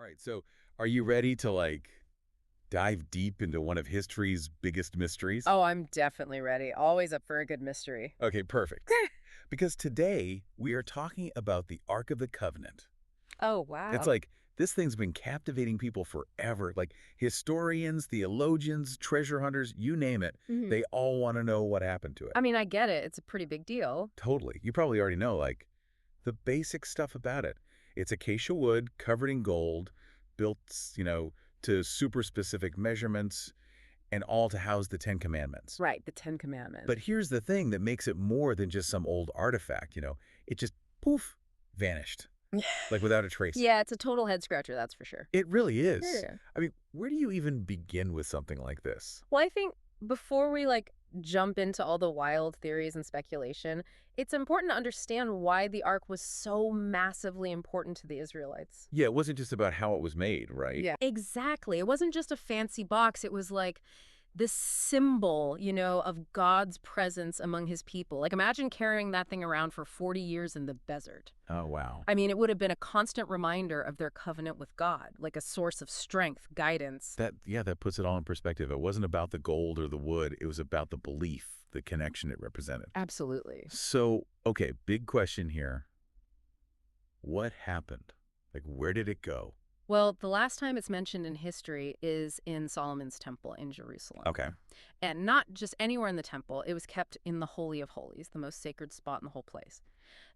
right, so are you ready to dive deep into one of history's biggest mysteries? Oh, I'm definitely ready. Always up for a good mystery. Okay, perfect. Because today we are talking about the Ark of the Covenant. Oh, It's wow. like this thing's been captivating people forever. Like historians, theologians, treasure hunters, you name it, hmm they all want to know what happened to it. I mean, I get it. It's a pretty big deal. Totally. You probably already know the basic stuff about it. It's acacia wood covered in gold, built, to super specific measurements and all to house the Ten Commandments. Right, the Ten Commandments. But here's the thing that makes it more than just some old artifact. It just, poof, vanished, like without a trace. Yeah, it's a total head scratcher, that's for sure. It really is. Yeah. I mean, where do you even begin with something like this? Well, I think before we jump into all the wild theories and speculation, it's important to understand why the Ark was so massively important to the Israelites. Yeah, it wasn't just about how it was made, right? Yeah. Exactly. It wasn't just a fancy box. It was like this symbol, of God's presence among his people. Like imagine carrying that thing around for 40 years in the desert. Oh, wow. I mean, it would have been a constant reminder of their covenant with God, like a source of strength, guidance. That puts it all in perspective. It wasn't about the gold or the wood. It was about the belief, the connection it represented. Absolutely. So, okay, big question here. What happened? Like, where did it go? Well, the last time it's mentioned in history is in Solomon's temple in Jerusalem. Okay. And not just anywhere in the temple, it was kept in the Holy of Holies, the most sacred spot in the whole place.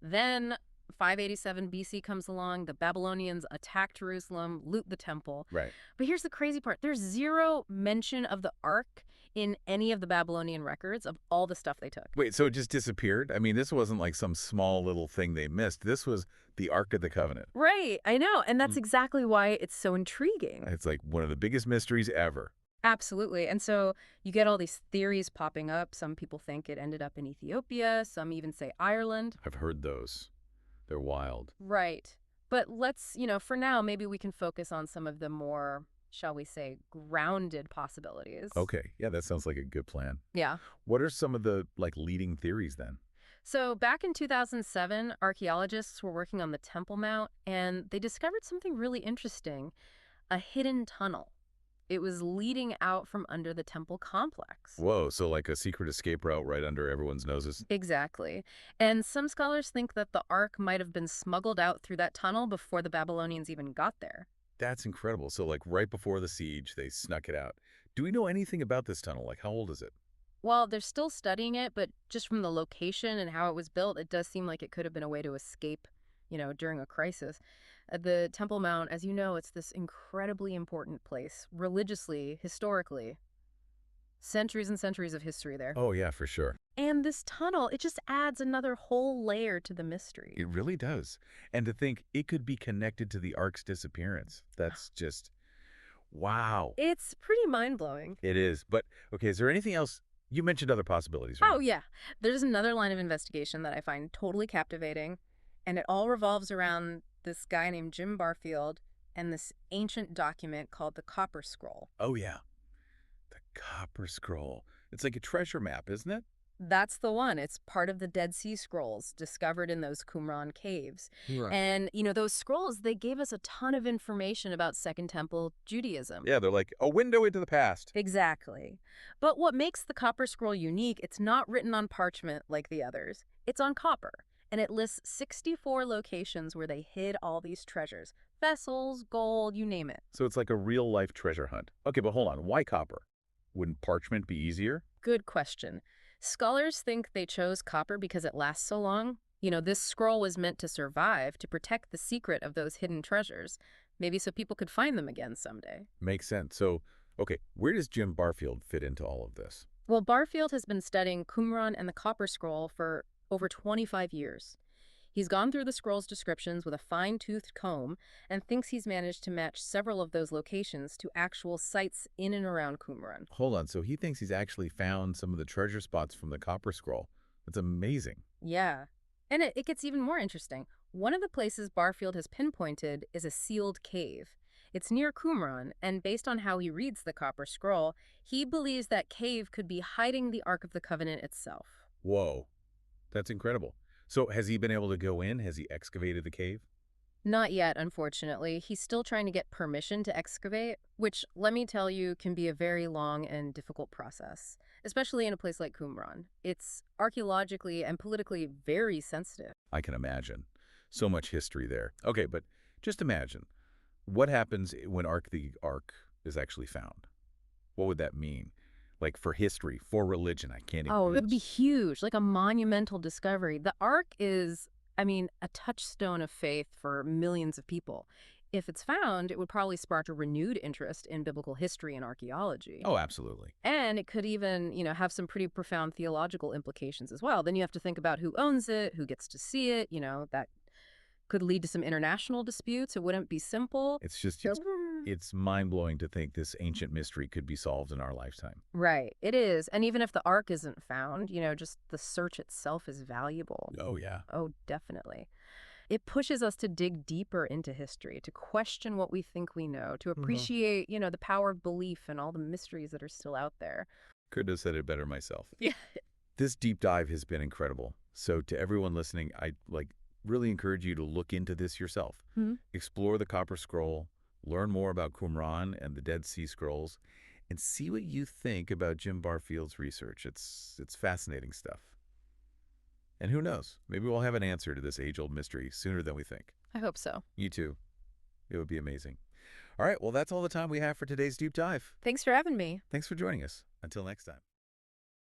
Then 587 BC comes along, the Babylonians attack Jerusalem, loot the temple. Right. But here's the crazy part. There's zero mention of the Ark in any of the Babylonian records of all the stuff they took. Wait, so it just disappeared? I mean, this wasn't like some small little thing they missed. This was the Ark of the Covenant. Right, I know. And that's Mm. exactly why it's so intriguing. It's like one of the biggest mysteries ever. Absolutely. And so you get all these theories popping up. Some people think it ended up in Ethiopia. Some even say Ireland. I've heard those. They're wild. Right. But let's, for now, maybe we can focus on some of the more, shall we say, grounded possibilities. Okay, yeah, that sounds like a good plan. Yeah. What are some of the leading theories then? So back in 2007, archaeologists were working on the Temple Mount, and they discovered something really interesting, a hidden tunnel. It was leading out from under the temple complex. Whoa, so like a secret escape route right under everyone's noses? Exactly. And some scholars think that the Ark might have been smuggled out through that tunnel before the Babylonians even got there. That's incredible. So like right before the siege, they snuck it out. Do we know anything about this tunnel? Like how old is it? Well, they're still studying it, but just from the location and how it was built, it does seem like it could have been a way to escape, during a crisis. The Temple Mount, as you know, it's this incredibly important place, religiously, historically. Centuries and centuries of history there. Oh yeah, for sure. And this tunnel, it just adds another whole layer to the mystery. It really does. And to think it could be connected to the Ark's disappearance. That's just, wow. It's pretty mind-blowing. It is. But okay, is there anything else? You mentioned other possibilities, right? Oh, yeah. There's another line of investigation that I find totally captivating, and it all revolves around this guy named Jim Barfield and this ancient document called the Copper Scroll. Oh yeah. The Copper Scroll. It's like a treasure map, isn't it? That's the one. It's part of the Dead Sea Scrolls discovered in those Qumran caves. Right. And, those scrolls, they gave us a ton of information about Second Temple Judaism. Yeah, they're like a window into the past. Exactly. But what makes the Copper Scroll unique, it's not written on parchment like the others. It's on copper. And it lists 64 locations where they hid all these treasures. Vessels, gold, you name it. So it's like a real-life treasure hunt. Okay, but hold on. Why copper? Wouldn't parchment be easier? Good question. Scholars think they chose copper because it lasts so long. This scroll was meant to survive, to protect the secret of those hidden treasures. Maybe so people could find them again someday. Makes sense. So, okay, where does Jim Barfield fit into all of this? Well, Barfield has been studying Qumran and the Copper Scroll for over 25 years. He's gone through the scroll's descriptions with a fine-toothed comb and thinks he's managed to match several of those locations to actual sites in and around Qumran. Hold on, so he thinks he's actually found some of the treasure spots from the Copper Scroll. That's amazing. Yeah. And it gets even more interesting. One of the places Barfield has pinpointed is a sealed cave. It's near Qumran, and based on how he reads the Copper Scroll, he believes that cave could be hiding the Ark of the Covenant itself. Whoa, that's incredible. So has he been able to go in? Has he excavated the cave? Not yet, unfortunately. He's still trying to get permission to excavate, which, let me tell you, can be a very long and difficult process, especially in a place like Qumran. It's archaeologically and politically very sensitive. I can imagine. So much history there. Okay, but just imagine. What happens when the Ark is actually found? What would that mean? Like for history, for religion, I can't even. Oh, it would be huge, like a monumental discovery. The Ark is, I mean, a touchstone of faith for millions of people. If it's found, it would probably spark a renewed interest in biblical history and archaeology. Oh, absolutely. And it could even, have some pretty profound theological implications as well. Then you have to think about who owns it, who gets to see it, that could lead to some international disputes. It wouldn't be simple. It's just, it's mind-blowing to think this ancient mystery could be solved in our lifetime. Right, it is. And even if the Ark isn't found, just the search itself is valuable. Oh, yeah. Oh, definitely. It pushes us to dig deeper into history, to question what we think we know, to appreciate, the power of belief and all the mysteries that are still out there. Couldn't have said it better myself. Yeah. This deep dive has been incredible. So to everyone listening, I really encourage you to look into this yourself. Hmm. Explore the Copper Scroll, learn more about Qumran and the Dead Sea Scrolls, and see what you think about Jim Barfield's research. It's fascinating stuff. And who knows, maybe we'll have an answer to this age-old mystery sooner than we think. I hope so. You too. It would be amazing. All right, well, that's all the time we have for today's deep dive. Thanks for having me. Thanks for joining us. Until next time.